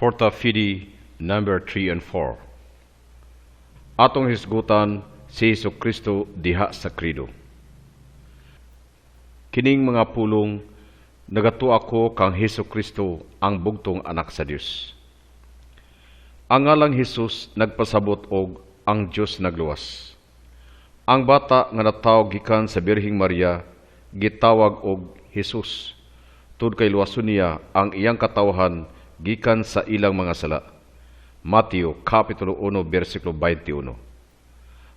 Porta Fide number 3 and 4. Atong hisgutan si Jesucristo diha sa krido. Kining mga pulong nagato ako kang Jesucristo ang bugtong anak sa Dios. Ang ngalang Jesus nagpasabot og ang Dios nagluwas. Ang bata nga natawag gikan sa Birhing Maria gitawag og Jesus. Tud kay luwason niya ang iyang katawhan gikan sa ilang mga sala. Mateo kapitulo 1 bersikulo 21.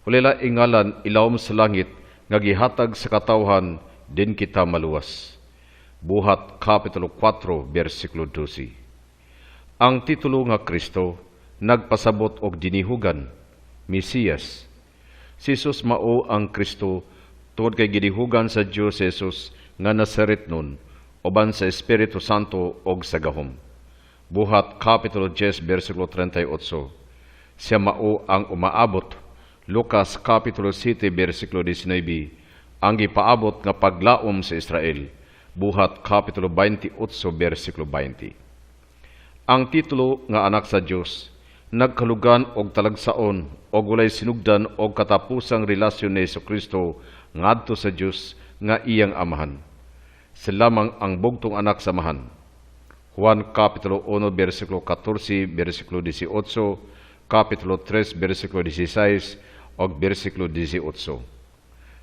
Hulila ingalan ilawom sa langit nga gihatag sa katawhan din kita maluwas. Buhat kapitulo 4 bersikulo 12. Ang titulo nga Kristo nagpasabot og dinihugan, Mesiyas. Si Jesus mao ang Kristo tungod kay ginihugan sa Dios Jesus nga Nazaretnon uban sa Espiritu Santo og sa gahom. Buhat kapitulo 10 bersikulo 38. Siya mao ang umaabot. Lucas kapitulo 7 bersikulo 19 ang gipaabot nga paglaom sa Israel. Buhat kapitulo 28 bersikulo 20. Ang titulo nga anak sa Dios nagkalugan og talagsaon og walay sinugdan og katapusang relasyon ni Jesucristo ngadto sa Dios nga iyang amahan. Sila lamang ang bugtong anak sa amahan. Juan kapitulo 1 bersikulo 14 bersikulo 18, kapitulo 3 bersikulo 16 o bersikulo 18.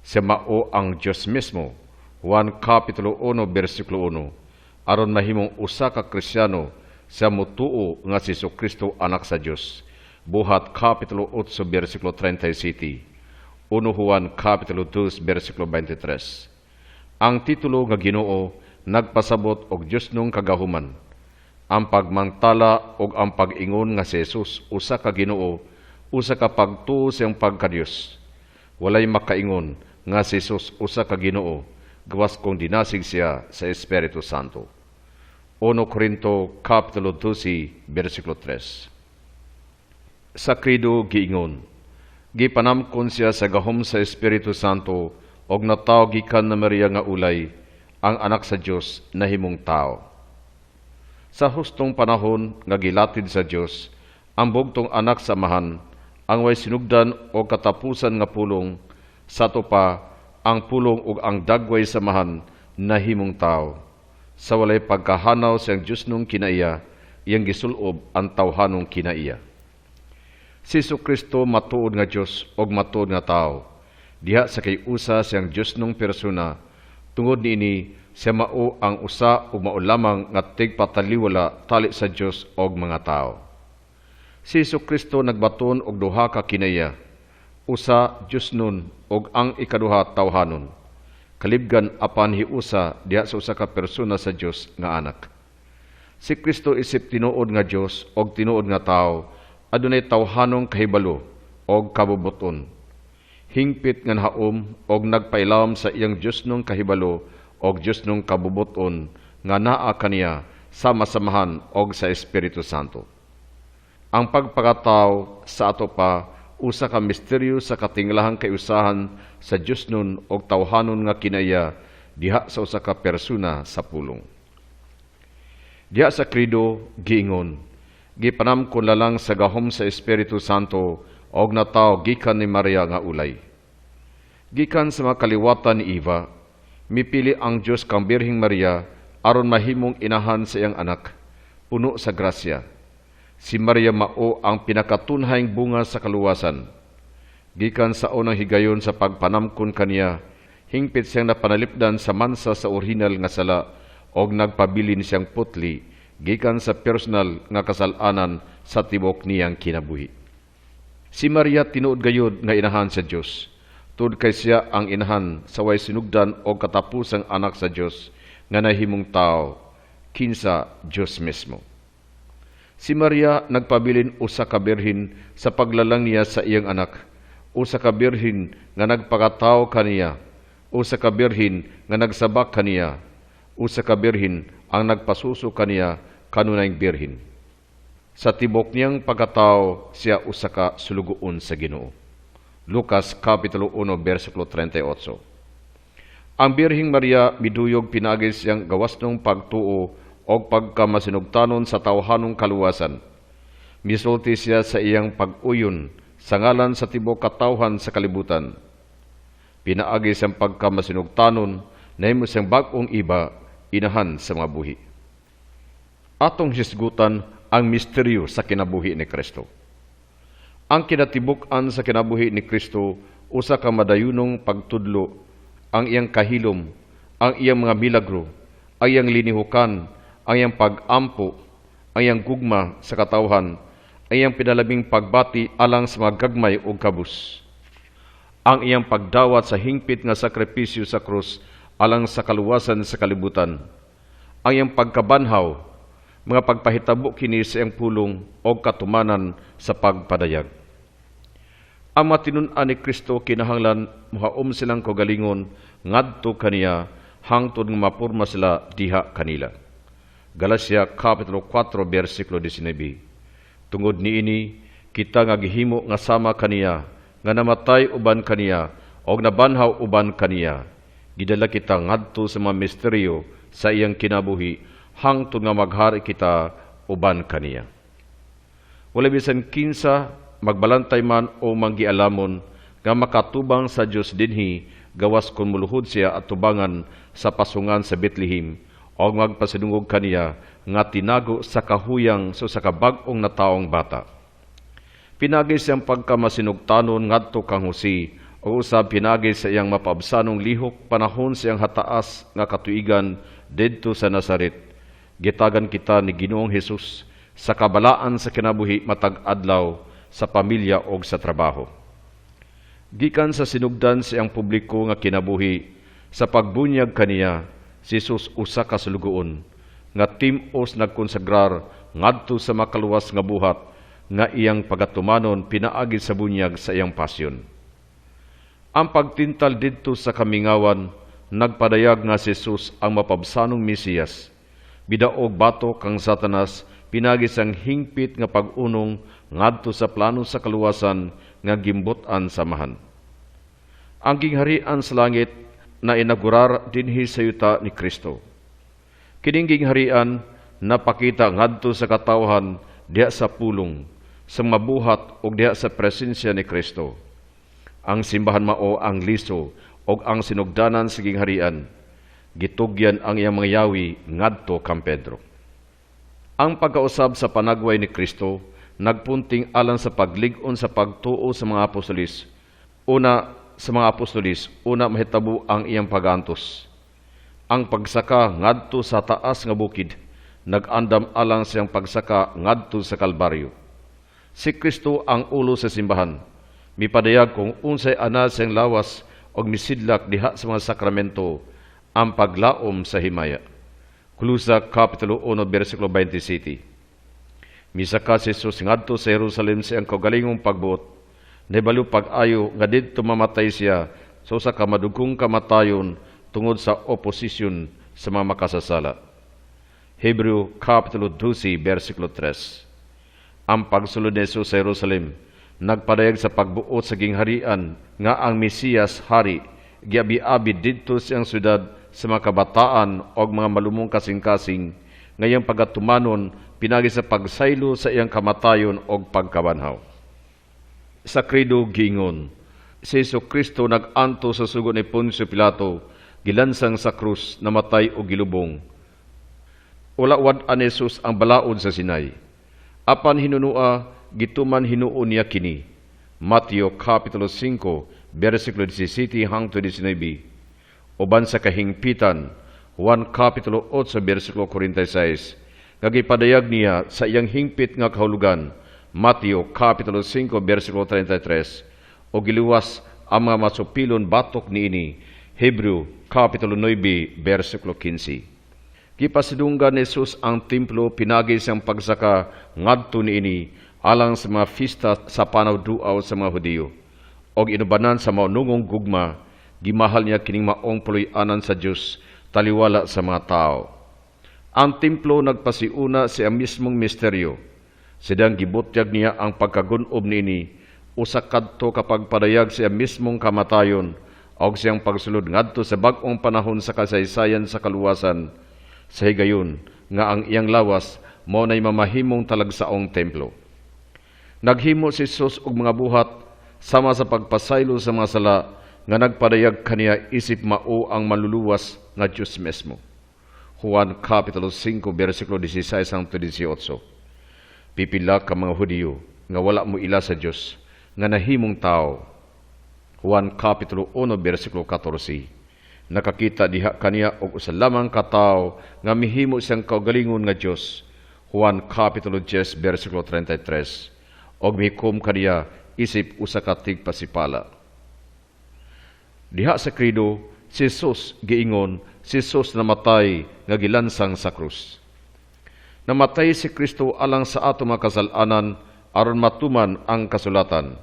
Siya mao ang Diyos mismo. Juan kapitulo 1 bersikulo 1. Aron mahimong usa ka Kristiyano siya mutuo nga si Jesucristo anak sa Diyos. Buhat kapitulo 8 bersikulo 37. 1 Juan kapitulo 2 bersikulo 23. Ang titulo nga Ginoo nagpasabot og Dios nung kagahuman. Ang pagmangtala og ang pag-ingon nga si Jesus usa ka Ginoo, usa ka pagtuo siyang pagka-Dios. Walay makaingon nga si Jesus usa ka Ginoo, gawas kung dinasig siya sa Espiritu Santo. 1 Corinto kapitulo 12 bersikulo 3. Sa krido giingon, gipanamkon siya sa gahom sa Espiritu Santo og natawag gikan na Maria nga ulay, ang anak sa Dios nahimong tao. Sa hustong panahon nga gilatid sa Dios, ang bugtong anak sa amahan, ang way sinugdan o katapusan nga pulong, sato pa ang pulong ug ang dagway sa amahan nahimong tao. Sa walay pagkahanaw siyang Dios nung kinaiya, iyang gisulob ang tawhanong kinaiya. Si Jesucristo matuod nga Dios og matuod nga tao. Diha sa kay usa siyang Dios nung persona. Tungod niini siya mao ang usa ug mao lamang nga tigpataliwala tali sa Dios og mga tao. Si Jesucristo nagbaton og duha ka kinaiya. Usa Dios nun og ang ikaduha tawhanon. Kalibgan apan hiusa diha sa usa ka persona sa Dios nga anak. Si Kristo isip tinuod nga Dios og tinuod nga tao, adunay tawhanong kahibalo og kabubuton. Hingpit nga haom og nagpailawom sa iyang Dios nung kahibalo og Dios nung kabubuton nga naa kaniya sa masamahan og sa Espiritu Santo. Ang pagpakataw sa ato pa usa ka misteryo sa katinglahang kayusahan sa Dios nun og tawhanon nga kinaiya diha sa usa ka persona sa pulong. Diha sa krido giingon, gipanamkon lalang sa gahom sa Espiritu Santo og nataw gikan ni Maria nga ulay. Gikan sa makaliwatan ni Eva, mipili ang Dios kang Birhing Maria aron mahimong inahan sa iyang anak, puno sa grasya. Si Maria mao ang pinakatunhayng bunga sa kaluwasan. Gikan sa unang higayon sa pagpanamkon kaniya, hingpit siyang napanalipdan sa mansa sa orihinal nga sala og nagpabilin siyang putli gikan sa personal nga kasalanan sa tibok niyang kinabuhi. Si Maria tinuod gayud nga inahan sa Dios. Tud kay siya ang inahan sa way sinugdan o katapusang anak sa Dios nga nahimong tao, kinsa Dios mismo. Si Maria nagpabilin usa ka birhin sa paglalang niya sa iyang anak, usa ka birhin nga nagpakatawo kaniya, usa ka birhin nga nagsabak kaniya, usa ka birhin ang nagpasuso kaniya kanunayng birhin. Sa tibok niyang pagkatao siya usa ka sulugoon sa Ginoo. Lucas kapitulo 1 bersikulo 38. Ang Birhing Maria miduyog pinagis siyang gawas ng pagtuo o pagkamasinugtanon sa tawhanong kaluwasan. Misulti siya sa iyang pag-uyon sa ngalan sa tibok katawhan sa kalibutan. Pinaagi siyang pagkamasinugtanon na himo siyang bag-ong iba inahan sa mga buhi. Atong hisgutan ang misteryo sa kinabuhi ni Kristo. Ang kinatibuk-an sa kinabuhi ni Kristo usa ka madayunong pagtudlo, ang iyang kahilom, ang iyang mga milagro, ang iyang linihukan, ang iyang pag-ampo, ang iyang gugma sa katawhan, ang iyang pinalabing pagbati alang sa mga gagmay o kabus. Ang iyang pagdawat sa hingpit nga sakripisyo sa krus alang sa kaluwasan sa kalibutan. Ang iyang pagkabanhaw, mga pagpahitabo kini sa iyang pulong o katumanan sa pagpadayag. Ang matinun-an ni Kristo kinahanglan muhaom silang kaugalingon ngadto kaniya hangtod nga mapurma sila diha kanila. Galacia Kapitulo 4 versikulo 19. Tungod niini kita nga gihimo nga sama kaniya, nga namatay uban kaniya o nabanhaw uban kaniya. Gidala kita ngadto sa mga misteryo sa iyang kinabuhi hangtod nga maghari kita uban kaniya. Wala bisan kinsa magbalantay man o manggialamon nga makatubang sa Dios dinhi gawas kon muluhod siya at tubangan sa pasungan sa Bethlehem o magpasidungog kaniya nga tinago sa kahuyang so sa kabag-ong na taong bata. Pinagi siyang pagkamasinugtanon ngadto kang Jose o usab pinagi sa iyang mapabsanong lihok panahon siyang hataas nga katuigan didto sa Nazaret. Gitagan kita ni Ginoong Hesus sa kabalaan sa kinabuhi matag adlaw sa pamilya o sa trabaho. Gikan sa sinugdan sa iyang publiko nga kinabuhi, sa pagbunyag kaniya, si Jesus usa ka sulugoon, nga tim-os nagkonsagrar ngadto sa makaluwas nga buhat, nga iyang pagatumanon pinaagi sa bunyag sa iyang pasyon. Ang pagtintal didto sa kamingawan, nagpadayag nga si Jesus ang mapabsanong Mesiyas. Bidaog bato kang Satanas, pinagi sang hingpit nga pag-unong ngadto sa plano sa kaluwasan nga gimbutan samahan. Ang gingharian sa langit na inaugurar dinhi sa yuta ni Kristo. Kining gingharian napakita ngadto sa katawhan diha sa pulong, sa mabuhat ug diha sa presensya ni Kristo. Ang simbahan mao ang liso ug ang sinugdanan sa gingharian. Gitugyan ang iyang mga yawi ngadto kang Pedro. Ang pagkausab sa panagway ni Kristo nagpunting alang sa paglig-on sa pagtuo sa mga apostolis. Una mahitabo ang iyang pagantos. Ang pagsaka ngadto sa taas nga bukid, nag-andam alang siyang pagsaka ngadto sa Kalbaryo. Si Kristo ang ulo sa simbahan. Mipadayag kung unsay ana siyang lawas og misidlak diha sa mga sakramento ang paglaom sa himaya. Kulusa Kapitulo 1 versikulo 27. Misaka si Jesus ngadto sa Jerusalem sa iyang kaugalingong pagbuot. Nibalo pag-ayo nga didto mamatay siya sa usa ka madugong kamatayon tungod sa oposisyon sa mga makasasala. Hebreo Kapitulo 12 versikulo 3. Ang pagsulod ni Jesus sa Jerusalem nagpadayag sa pagbuot sa gingharian nga ang Mesiyas hari giabi-abi didto sa iyang syudad sa mga kabataan o mga malumong kasing-kasing, ngayong pagatumanon pinagi sa pagsaylo sa iyang kamatayon o pagkabanhaw. Sa krido gingon, si Jesucristo nag-anto sa sugo ni Poncio Pilato, gilansang sa krus, namatay o gilubong. Ulawad an Jesus ang balaod sa Sinai. Apan hinunua, gituman hinuon niya kini. Mateo Kapitulo 5, versikulo 17 hangtod 19. Uban sa kahingpitan, Juan Kapitulo 8, versikulo 46, ngagipadayag niya sa iyang hingpit nga kahulugan, Mateo Kapitulo 5, versikulo 33, o giluwas ang mga masupilon batok niini, Hebreo Kapitulo 9, versikulo 15. Gipasidunggan ni Jesus ang templo pinagi siyang pagsaka ngadto niini alang sa mga fista sa panaw-duaw sa mga Hudiyo, o inubanan sa maunungong gugma, gimahal niya kining maong puloy-anan sa Diyos, taliwala sa mga tao. Ang templo nagpasiuna sa mismong misteryo. Sidang gibutyag niya ang pagkagunob niini, usa kadto kapag padayag sa mismong kamatayon, o siyang pagsulod ngadto sa bag-ong panahon sa kasaysayan sa kaluwasan. Sa higayon, nga ang iyang lawas mao nay mamahimong talagsaong templo. Naghimo si Jesus og mga buhat sama sa pagpasaylo sa mga sala nga nagpadayag kaniya isip mao ang maluluwas nga Dios mesmo. Juan Kapitulo 5, versikulo 16 hangtod 18. Pipila ka mga Hudiyo nga wala mo ila sa Dios nga nahimong tao. Juan Kapitulo 1, versikulo 14. Nakakita diha kaniya og usa lamang ka tawo nga mihimo siyang kaugalingon nga Dios. Juan Kapitulo 10, versikulo 33. Og mihikom kaniya isip usa ka tigpasipala. Diha sa krido, si Jesus giingon, si Jesus namatay nga gilansang sa krus. Namatay si Kristo alang sa ato mga kasalanan aron matuman ang kasulatan.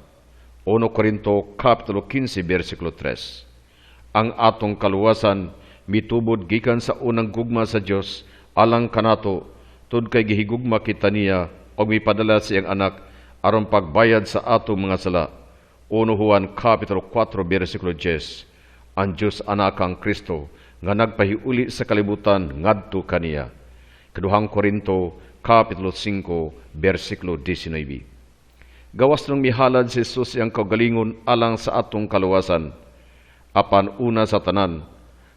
1 Korinto Kapitulo 15, versikulo 3. Ang atong kaluwasan mitubod gikan sa unang gugma sa Dios alang kanato tud kay gihigugma kita niya og mipadala siyang anak aron pagbayad sa atong mga sala. 1 Juan Kapitulo 4, versikulo 10. Ang Dios anak kang Kristo nga nagpahiuli sa kalibutan ngadto kaniya. 2 Korinto Kapitulo 5, versikulo 19. Gawas nang mihalad si Jesus ang kaugalingon alang sa atong kaluwasan. Apan una sa tanan,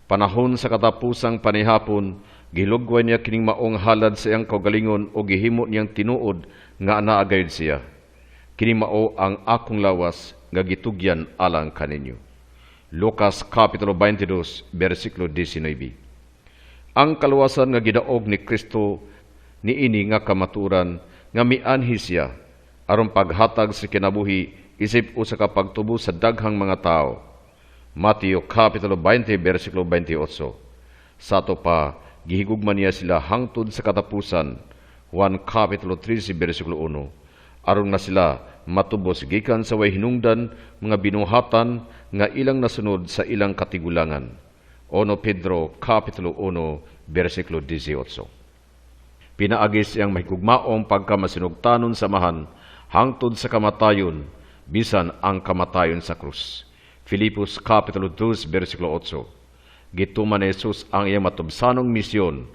panahon sa katapusang panihapon, gilugway niya kining maong halad sa iyang kaugalingon o gihimo niyang tinuod nga anaagayod siya. Kini mao ang akong lawas nga gitugyan alang kaninyo. Lucas Kapitulo 22, versikulo 19. Ang kaluwasan nga gidaog ni Kristo niini nga kamaturan nga mianhi siya aron paghatag sa kinabuhi isip usa ka pagtubo sa daghang mga tao. Mateo Kapitulo 20, versikulo 28. Sato pa, gihigugman niya sila hangtod sa katapusan. Juan Kapitulo 13, versikulo 1. Aron na sila matubos gikan sa way hinungdan mga binuhatan nga ilang nasunod sa ilang katigulangan. 1 Pedro Kapitulo 1, versikulo 18. Pinaagi siyang mahigugmaong pagkamasinugtanon samahan hangtod sa kamatayon, bisan ang kamatayon sa krus. Filipos Kapitulo 2, versikulo 8. Gituman ni Jesus ang iyang matubsanong misyon.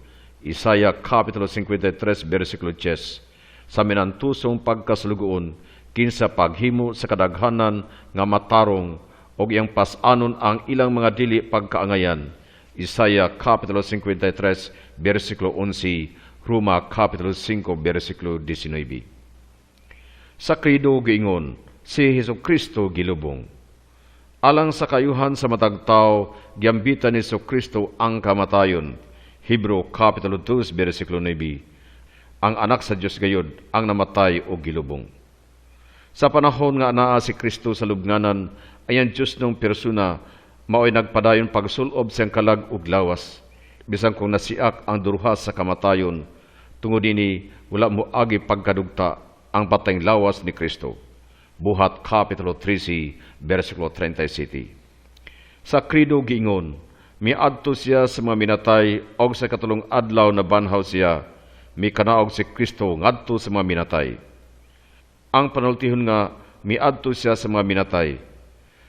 Isaya Kapitulo 53, versikulo 10. Sa minantusong pagkasulugoon, kinsa paghimo sa kadaghanan nga matarong og iyang pasanon ang ilang mga dili pagkaangayan. Isaya Kapitulo 53, versikulo 11, Roma Kapitulo 5, versikulo 19. Sa krido giingon, si Hesukristo gilubong. Alang sa kayuhan sa matag tao, giambitan ni Hesukristo ang kamatayon. Hebro Kapitulo 2, versikulo 9. Ang anak sa Dios gayod ang namatay o gilubong. Sa panahon nga anaa si Kristo sa lubnganan, ay ang Diyos ng persona mao'y nagpadayon pagsulob siyang kalag ug lawas. Bisan kung nasiak ang duruhas sa kamatayon, tungod ini wala mo agi pagkadugta ang patayng lawas ni Kristo. Buhat Kapitulo 13, versikulo 37. Sa krido giingon, miadto siya sa mga minatay og sa katulong adlaw na banhaw siya, mikanaog si Kristo ngadto sa mga minatay. Ang panultihon nga miadto siya sa mga minatay.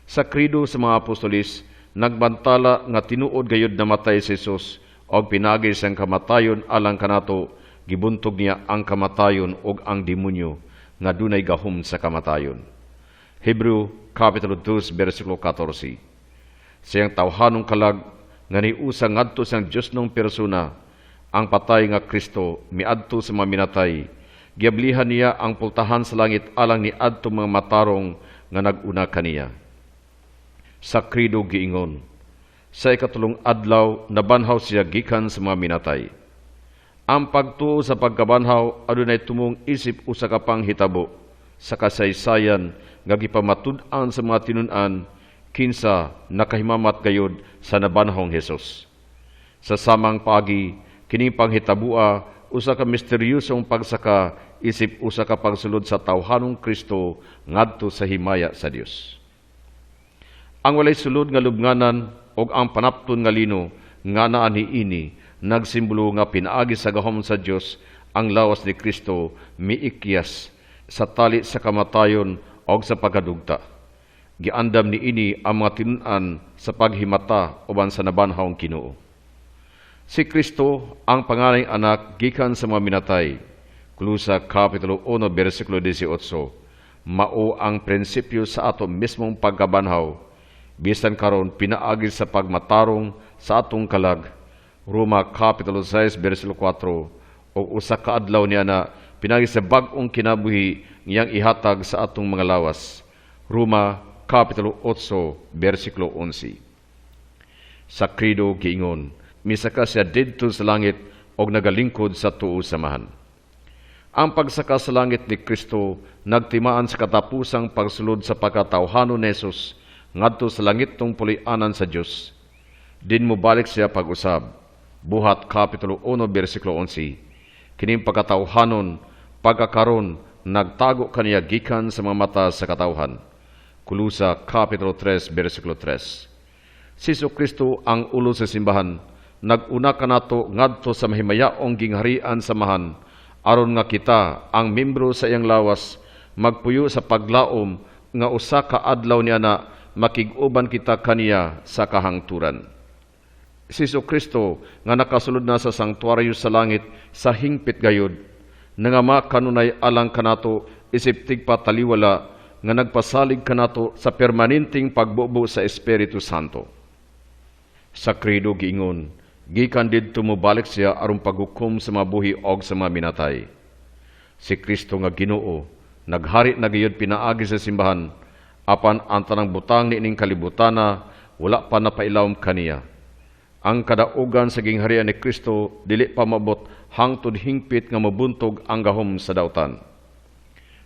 Sa krido sa mga apostolis, nagbantala nga tinuod gayud namatay si Jesus og pinagi siyang kamatayon alang kanato, gibuntog niya ang kamatayon og ang demonyo nga dunay gahom sa kamatayon. Hebrew Kapitulo 2, versikulo 14. Siyang tawhanong kalag nga niusa ngadto siyang Dios ng persona, ang patay nga Kristo miadto sa mga minatay. Giablihan niya ang pultahan sa langit alang ni adto mga matarong nga naguna kaniya. Sa krido giingon, sa ikatulong adlaw nabanhaw siya gikan sa mga minatay. Ang pagtuo sa pagkabanhaw adunay tumong isip usa ka pang hitabo sa kasaysayan nga gipamatud-an sa mga tinun-an kinsa nakahimamat gayud sa nabanhawng Hesus. Sa samang pagi kining panghitabua usa ka misteryosong pagsaka isip usa ka pagsulod sa tawhanong Kristo ngadto sa himaya sa Dios. Ang walay sulod nga lubnganan og ang panapton nga lino nga naa niini nagsimbolo nga pinaagi sa gahom sa Dios ang lawas ni Kristo miikyas sa tali sa kamatayon og sa pagkadugta. Giandam niini ang mga tinun-an sa paghimata uban sa nabanhawng Ginoo. Si Kristo ang pangalang anak gikan sa mga minatay. Kolosa Kapitulo 1, versikulo 18. Mao ang prinsipyo sa ato mismong pagkabanhaw. Bisan karon pinaagi sa pagmatarong sa atong kalag. Roma Kapitulo 6, versikulo 4. O usa ka adlaw niya na pinagi sa bag-ong kinabuhi ngiyang ihatag sa atong mga lawas. Roma Kapitulo 8, versikulo 11. Sa krido giingon, misaka siya didto sa langit og nagalingkod sa tuo samahan. Ang pagsaka sa langit ni Kristo nagtimaan sa katapusang pagsulod sa pagkatawhanon ni Jesus ngadto sa langitong pulianan sa Dios. Din mo balik siya pag-usab. Buhat Kapitulo 1, versikulo 11. Kining pagkatawhanon, pagkakaron, nagtago kaniya gikan sa mga mata sa katawhan. Kolosa Kapitulo 3, versikulo 3. Si Kristo ang ulo sa simbahan, nag-una ka nato ngadto sa mahimayaong gingharian samahan, aron nga kita, ang membro sa iyang lawas, magpuyo sa paglaom nga usa ka adlaw niya na makig-uban kita kaniya sa kahangturan. Si Kristo nga nakasulod na sa sanktuaryo sa langit sa hingpit gayod, nangama kanunay alang kanato isip pataliwala nga nagpasalig kanato sa permanenteng pagbubo sa Espiritu Santo. Sa krido giingon, gikan didto mobalik siya aron paghukom sa mabuhi og sa mga minatay. Si Kristo nga Ginoo naghari na gayud pinaagi sa simbahan, apan ang tanang butang niining kalibutana wala pa napailawom kaniya. Ang kadaugan sa gingharian ni Kristo dili pa mabot hangtod hingpit nga mabuntog ang gahom sa dautan.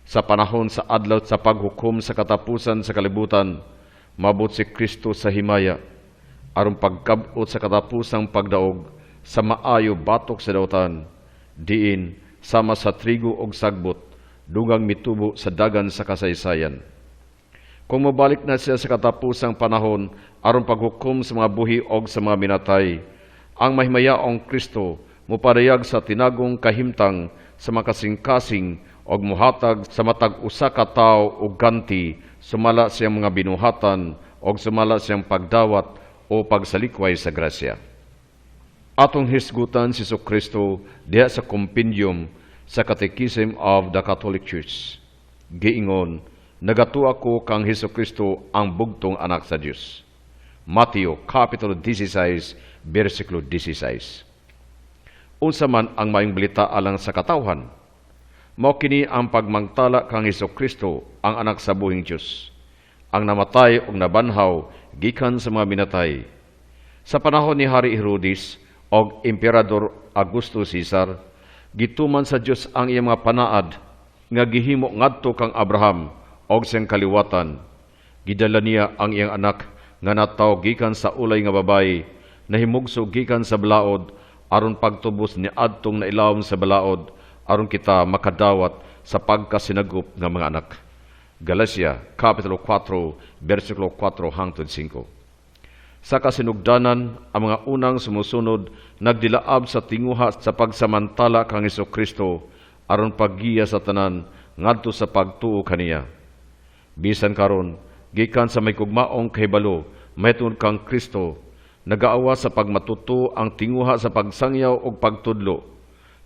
Sa panahon sa adlaw sa paghukom sa katapusan sa kalibutan, mabot si Kristo sa himaya aron pagkabot sa katapusang pagdaog sa maayo batok sa dautan, diin sama sa trigo og sagbot, dugang mitubo sa dagan sa kasaysayan. Kung mabalik na siya sa katapusang panahon aron paghukom sa mga buhi og sa mga minatay, ang mahimayaong Kristo mupadayag sa tinagong kahimtang sa makasing-kasing og muhatag sa matag usa ka tawo og ganti sumala siyang mga binuhatan og sumala siyang pagdawat o pagsalikway sa grasya. Atong hisgutan si Kristo diha sa compendium sa Catechism of the Catholic Church. Giingon, nagatua ko kang Kristo ang bugtong anak sa Dios. Mateo Kapitulo 16, versikulo 16. Unsa man ang maayong balita alang sa katawhan? Mao kini ang pagmangtala kang Kristo ang anak sa buhing Dios, ang namatay ug nabanhaw gikan sa mga minatay. Sa panahon ni Hari Herodes og Emperador Augusto Caesar, gituman sa Dios ang iyang mga panaad nga gihimo ngadto kang Abraham og siyang kaliwatan. Gidala niya ang iyang anak nga nataw gikan sa ulay nga babayi, nahimugso gikan sa balaod aron pagtubos ni adtong nailawom sa balaod aron kita makadawat sa pagkasinagop nga mga anak. Galacia, Kapitulo 4, versikulo 4 hangtod 5. Sa kasinugdanan, ang mga unang sumusunod nagdilaab sa tinguha sa pagsamantala kang Kristo aron paggiya sa tanan ngadto sa pagtuo kaniya. Bisan karon, gikan sa may kugmaong kahibalo, mahitungod kang Kristo, nagaawa sa pagmatuto ang tinguha sa pagsangyaw o pagtudlo.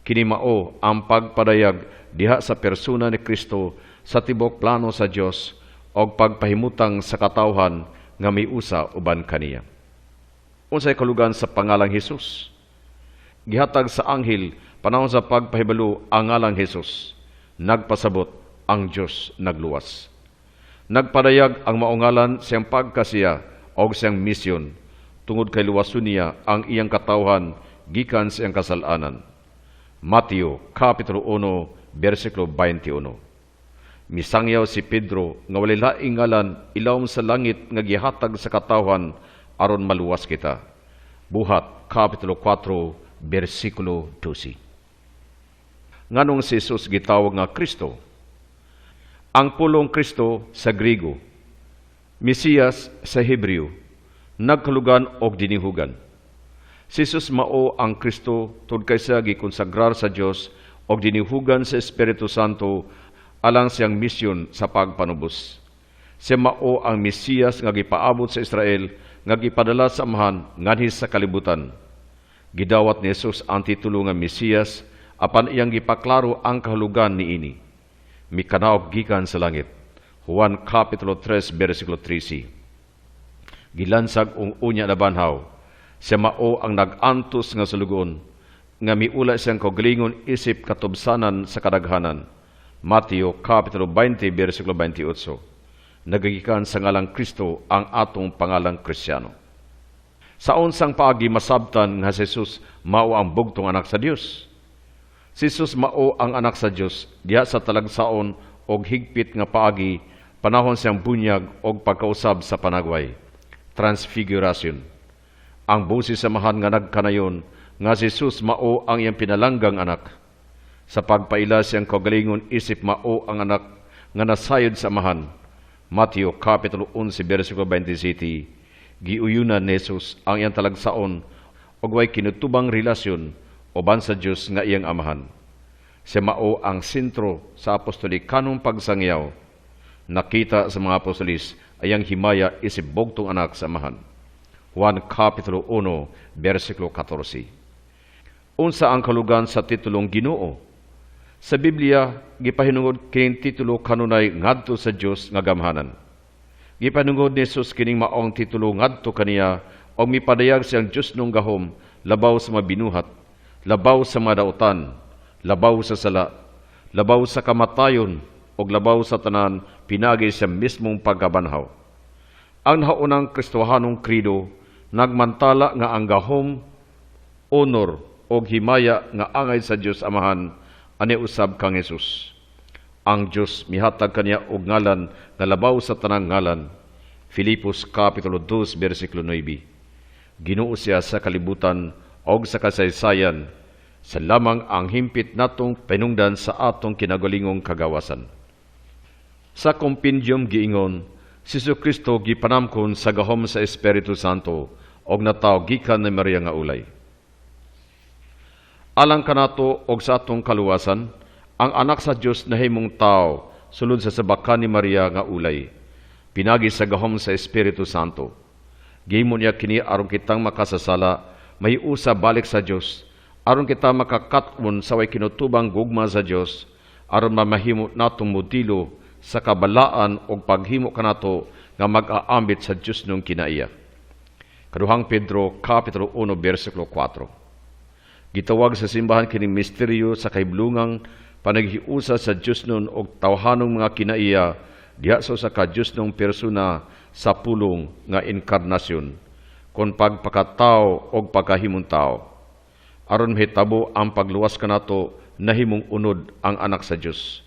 Kini mao ang pagpadayag diha sa persona ni Kristo sa tibok plano sa Dios og pagpahimutang sa katawhan nga miusa uban kaniya. Unsay kalugan sa pangalang Hesus? Gihatag sa anghel panahon sa pagpahibalo ang ngalang Hesus. Nagpasabot ang Dios nagluwas. Nagpadayag ang maungalan siyang pagkasiya og siyang misyon tungod kay luwason niya ang iyang katawhan gikan sa iyang kasalanan. Mateo Kapitulo 1, versikulo 21. Misangyaw si Pedro nga walay laing ngalan ilawom sa langit nga gihatag sa katawhan aron maluwas kita. Buhat Kapitulo 4, versikulo 12. Nganong si Jesus gitawag nga Kristo? Ang pulong Kristo sa Griego, Mesiyas sa Hebreo, nagkalugan og dinihugan. Si Jesus mao ang Kristo tud kaysa gikonsagrar sa Dios og dinihugan sa Espiritu Santo alang siyang misyon sa pagpanubos. Siya mao ang Mesiyas nga gipaabot sa Israel nga gipadala sa amahan nganhi sa kalibutan. Gidawat ni Jesus ang titulo nga Mesiyas, apan iyang gipaklaro ang kahulugan niini. Mikanaog gikan sa langit. Juan Kapitulo 3, versikulo 13. Gilansag unya na banhaw, siya mao ang nag-antos nga sulugon, nga miula siyang kaugalingon isip katubsanan sa kadaghanan. Mateo Kapitulo 20, versikulo 28. Nagagikan sa ngalang Kristo ang atong pangalang Kristiyano. Sa unsang paagi masabtan nga si Jesus mao ang bugtong anak sa Dios. Si Jesus mao ang anak sa Dios diha sa talagsaon og higpit nga paagi panahon siyang bunyag og pagkausab sa panagway. Transfiguration. Ang busi samahan nga nagkanayon nga si Jesus mao ang iyang pinalanggang anak. Sa pagpaila siyang kaugalingon isip mao ang anak nga nasayod sa amahan. Mateo Kapitulo 11, versikulo 27. Giuyunan ni Jesus ang iyang talagsaon og way kinutubang relasyon uban sa Dios nga iyang amahan. Siya mao ang sentro sa apostolikanong pagsangyaw. Nakita sa mga apostolis ayang himaya isip bugtong anak sa amahan. Juan Kapitulo 1, versikulo 14. Unsa ang kalugan sa titulong Ginoo? Sa Biblia, gipahinungod kining titulo kanunay ngadto sa Dios nga gamhanan. Gipanungod ni Jesus kining maong titulo ngadto kaniya o mipadayag siyang Diyos nung gahom, labaw sa mabinuhat, labaw sa madautan, labaw sa sala, labaw sa kamatayon, o labaw sa tanan, pinagi sa mismong pagkabanhaw. Ang naunang Kristohanong krido, nagmantala nga ang gahom, honor, o himaya nga angay sa Diyos Amahan, ani usab kang Jesus. Ang Diyos mihatag kaniya og ngalan nga labaw sa tanang ngalan. Filipos Kapitulo 2, versikulo 9. Ginoo siya sa kalibutan og sa kasaysayan, sa lamang ang himpit natong pinungdan sa atong kinagalingong kagawasan. Sa kompendium giingon, si Kristo gipanamkon sa gahom sa Espiritu Santo og nataw gikan ni Maria nga ulay. Alang kanato og sa atong kaluwasan, ang anak sa Dios nahimong tao sulod sa sabakan ni Maria nga ulay, pinagi sa gahom sa Espiritu Santo. Gihimo niya kini aron kitang makasasala, may usa balik sa Dios, aron kita makakatmon sa way kinutubang gugma sa Dios, aron mamahimo natong modelo sa kabalaan o paghimo kanato nga mag-aambit sa Dios nung kinaiya. Kaduhang Pedro Kapitulo 1, versikulo 4. Gitawag sa simbahan kining misteryo sa kahiblungang panaghiusa sa Dios nun og tawhanong mga kinaiya diha sa ka Dios nung persona sa pulong nga inkarnasyon kon pagpakatao og pagkahimong tao. Aron mahitabo ang pagluwas kanato nahimong unod ang anak sa Dios.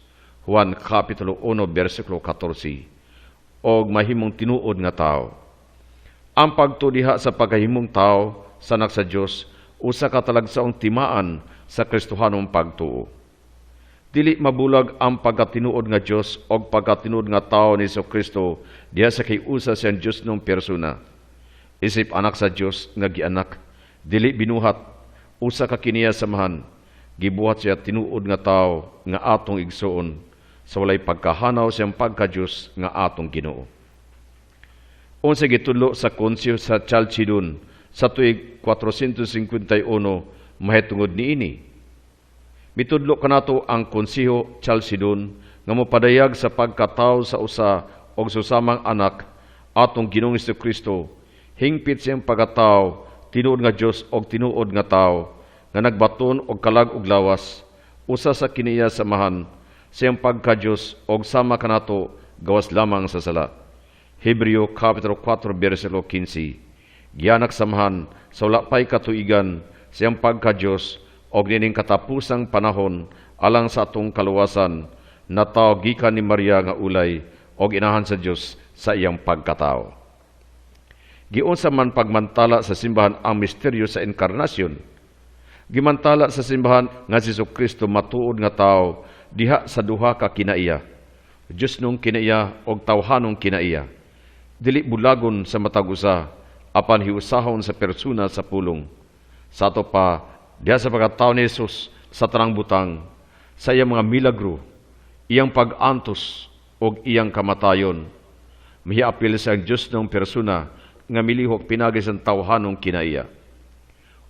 Juan Kapitulo 1, versikulo 14. Og mahimong tinuod nga tao. Ang pagtudiha sa pagkahimong tao sa anak sa Dios usa ka talagsaong timaan sa Kristohanong pagtuo. Dili mabulag ang pagkatinuod nga Dios o pagkatinuod nga tao ni Kristo diha sa kiusa siyang Dios nung persona. Isip anak sa Dios nga gianak, dili binuhat, usa ka kiniya samahan, gibuhat siya tinuod nga tao nga atong igsuon, sa walay pagkahanaw siyang pagka-Dios nga atong Ginoo. Unsa gitudlo sa konseho sa Chalcedon sa tuig 451 mahitungod niini. Mitudlo kanato ang konseho Chalcedon nga mopadayag sa pagkatao sa usa og susamang anak atong Ginoong Kristo, hingpit siyang pagkatao, tinuod nga Dios og tinuod nga tao nga nagbaton og kalag ug lawas, usa sa kiniya samahan siyang pagka-Dios og sama kanato gawas lamang sa sala. Hebreo Kapitulo 4, versikulo 15. Gianak samahan sa wala pay katuigan siyang pagka-Dios og nining katapusang panahon alang sa atong kaluwasan nataw gikan ni Maria nga ulay og inahan sa Dios sa iyang pagkatao. Giunsa man pagmantala sa simbahan ang misteryo sa inkarnasyon. Gimantala sa simbahan nga si Kristo matuod nga tao diha sa duha ka kinaiya, Dios nung kinaiya og tawhanong kinaiya. Dili bulagon sa matag usa apan hiusahon sa persona sa pulong. Sa ato pa diha sa pagkatao ni Jesus sa tanang butang, sa iyang mga milagro, iyang pag-antos o iyang kamatayon, mihiapil sa Diyos ng persona nga milihok pinagi sa tawhanong kinaiya.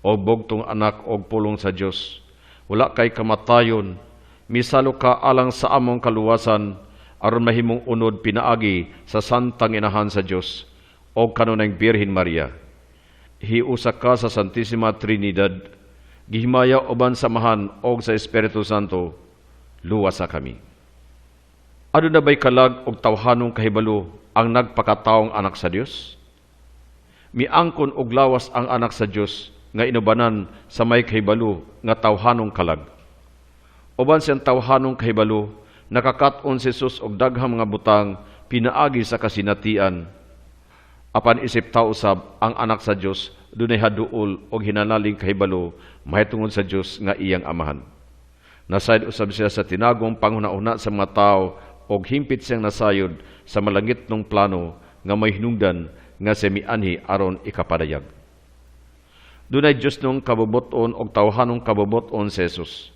o bugtong anak o pulong sa Dios. Wala kay kamatayon, misalo ka alang sa among kaluwasan, aron mahimong unod pinaagi sa santang inahan sa Dios o kanunay Birhen Maria. Hiusa ka sa Santisima Trinidad, gihimaya uban samahan og sa Espiritu Santo, luwasa kami. Ano na ba'y kalag og tawhanong kahibalo ang nagpakataong anak sa Dios? Miangkon og lawas ang anak sa Dios nga inubanan sa may kahibalo nga tawhanong kalag. Uban siyang tawhanong kahibalo, nakakat-on si Jesus og daghang mga butang pinaagi sa kasinatian. Apan isip ta usab ang anak sa Dios dunay haduol og hinanaling kahibalo mahitungod sa Dios nga iyang amahan. Nasayod usab siya sa tinagong panghuna-una sa mga tao og himpit siyang nasayod sa malangitnong plano nga may hinungdan nga semianhi aron ikapadayag. Dunay Dios nung kabubuton og tawhanong kabubuton si Jesus.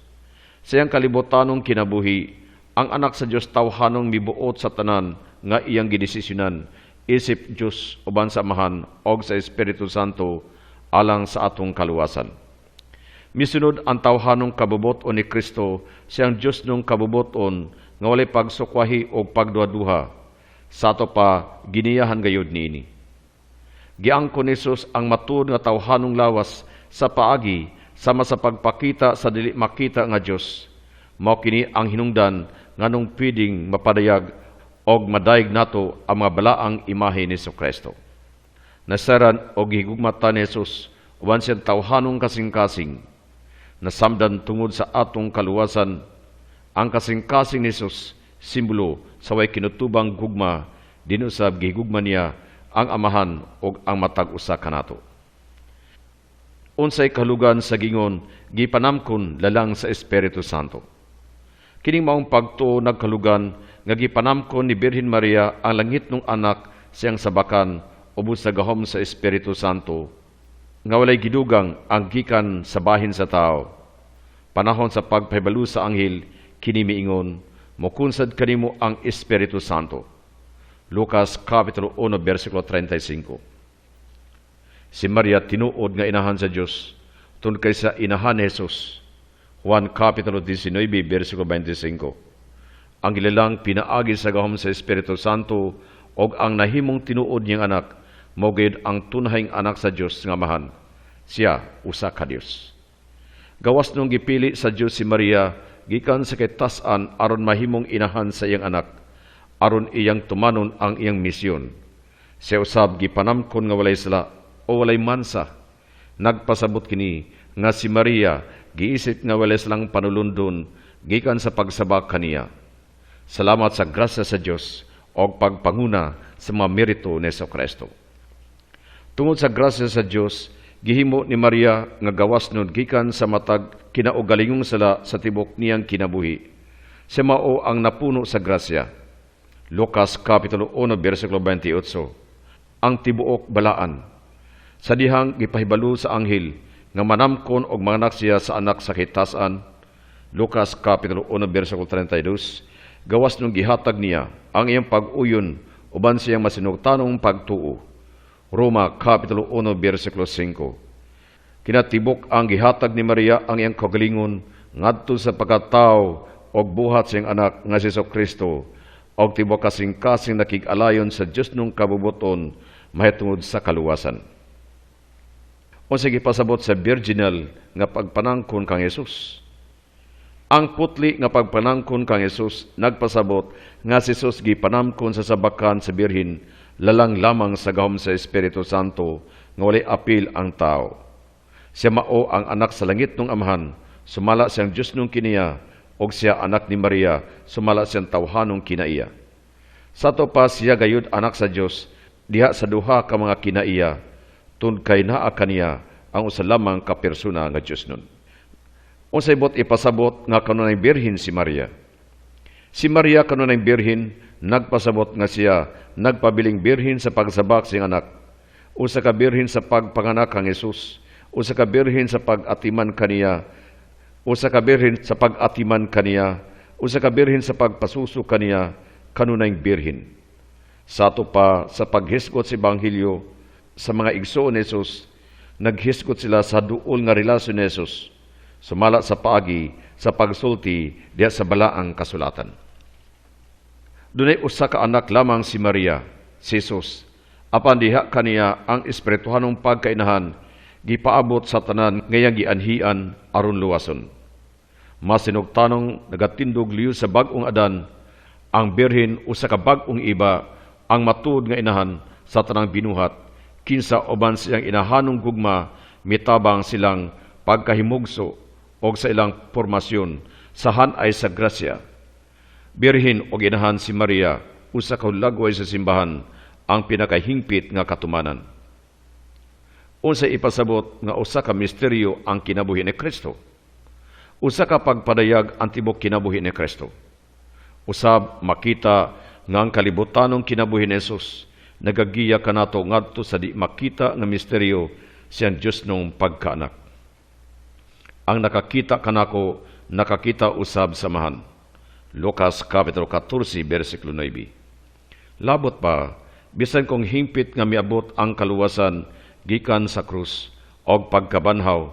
Siyang kalibutanong kinabuhi, ang anak sa Dios tawhanong mibuot sa tanan nga iyang gidesisyonan, isip Dios uban sa amahan og sa Espiritu Santo alang sa atong kaluwasan. Misunod ang tawhanong kabubuton ni Kristo, siyang Dios nung kabubuton nga walay pagsukwahi o pagduha-duha, sa ato pa giniyahan gayud niini. Giangkon ni Jesus ang matud nga tawhanong lawas sa paagi sama sa pagpakita sa dili makita nga Dios. Mao kini ang hinungdan nganong pwedeng mapadayag og madayeg nato ang mga balaang imahe ni Kristo. Nasaran og higugmata ni Jesus uban siyang tawhanong kasing-kasing, nasamdan tungod sa atong kaluwasan. Ang kasing-kasing ni Jesus simbolo sa way kinutubang gugma dinusab gihigugma niya ang amahan o ang matag usa kanato. Unsay kalugan sa gingon, gipanamkon lalang sa Espiritu Santo. Kining maong pagtuo nagkalugan nga gipanamkon ni Birhen Maria ang langit ng anak siyang sabakan ubos sa gahom sa Espiritu Santo, nga walay gidugang ang gikan sa bahin sa tao. Panahon sa pagpahibalo sa anghel, kini miingon, mokunsad kanimo ang Espiritu Santo. Lucas Kapitulo 1, versikulo 35. Si Maria tinuod nga inahan sa Dios tungod kay sa inahan ni Jesus. Juan Kapitulo 19, versikulo 25. Ang gilalang pinaagi sa gahom sa Espiritu Santo og ang nahimong tinuod niyang anak, mao gayud ang tunahing anak sa Dios nga amahan. Siya usa ka Dios. Gawas nung gipili sa Dios si Maria gikan sa kitasan aron mahimong inahan sa iyang anak, aron iyang tumanon ang iyang misyon. Siya usab gipanamkon nga walay sala o walay mansa. Nagpasabot kini nga si Maria giisip nga walay silang panulundon gikan sa pagsabak kaniya. Salamat sa grasya sa Dios o pagpanguna sa mga merito ni Kristo. Tungod sa grasya sa Dios, gihimo ni Maria nga gawas nun gikan sa matag kinaugalingong sala sa tibok niyang kinabuhi. Siya mao ang napuno sa grasya. Lucas Kapitulo 1, versikulo 28. Ang tibuok balaan. Sa dihang gipahibalo sa anghel nga manamkon og manganak siya sa anak sa kitasan. Lucas Kapitulo 1, versikulo 32. Gawas nung gihatag niya ang iyang pag-uyon uban siyang masinugtanong pagtuo. Roma Kapitulo 1, versikulo 5. Kinatibok ang gihatag ni Maria ang iyang kagalingon ngadto sa pagkatao og buhat siyang anak nga si Kristo, og tibok kasing-kasing nakig-alayon sa Dios nung kabubuton mahitungod sa kaluwasan. Unsa gipasabot sa virginal nga pagpanangkon kang Jesus? Ang putli nga pagpanangkon kang Jesus nagpasabot nga si Jesus gipanamkon sa sabakan sa Birhen lalang lamang sa gahom sa Espiritu Santo nga walay apil ang tao. Siya mao ang anak sa langit nung amahan, sumala siyang Dios nung kiniya, og siya anak ni Maria, sumala siyang tawhanong kinaiya. Sa to pa siya gayud anak sa Dios, diha sa duha ka mga kinaiya, tungod kay naa kaniya ang usa lamang ka persona nga Dios nun. Unsay bot ipasabot nga kanunay birhen si Maria. Si Maria kanunay birhen nagpasabot nga siya nagpabiling birhen sa pagsabak sing anak, usa ka birhen sa pagpanganak kang Jesus, usa ka birhen sa pag-atiman kaniya, usa ka birhen sa pag-atiman kaniya, usa ka birhen sa pagpasuso kaniya, kanunayng birhen. Sa ato pa sa paghisgot sa Ebanghelyo sa mga igsoon ni Jesus, Naghisgot sila sa duol nga relasyon ni Jesus, sumala sa paagi sa pagsulti diya sa balaang kasulatan. Dunay usa ka anak lamang si Maria, si Jesus. Apan diha kaniya ang espirituhanong pagkainahan gipaabot sa tanan ngayang gianhian aron luwason. Masinugtanong nagatindog liyo sa bag-ong adan, ang birhen usa ka bag-ong iba ang matuod nga inahan sa tanang binuhat, kinsa uban siyang inahanong gugma mitabang silang pagkahimugso o sa ilang formasyon sa hanay sa grasya. Birhen o inahan si Maria, usa ka lagway sa simbahan, ang pinakahingpit nga katumanan. Unsa ipasabot nga usa ka misteryo ang kinabuhi ni Kristo. Usa ka pagpadayag ang tibok kinabuhi ni Kristo. Usab makita nga ang kalibutanong kinabuhi ni Jesus nagagiya kanato ngadto sa di makita nga misteryo siyang Dios nung pagkaanak. Ang nakakita kanako nakakita usab samahan. Lucas Kapitulo 14 versikulo 9. Labot pa, bisan kung hingpit nga miabot ang kaluwasan gikan sa krus og pagkabanhaw,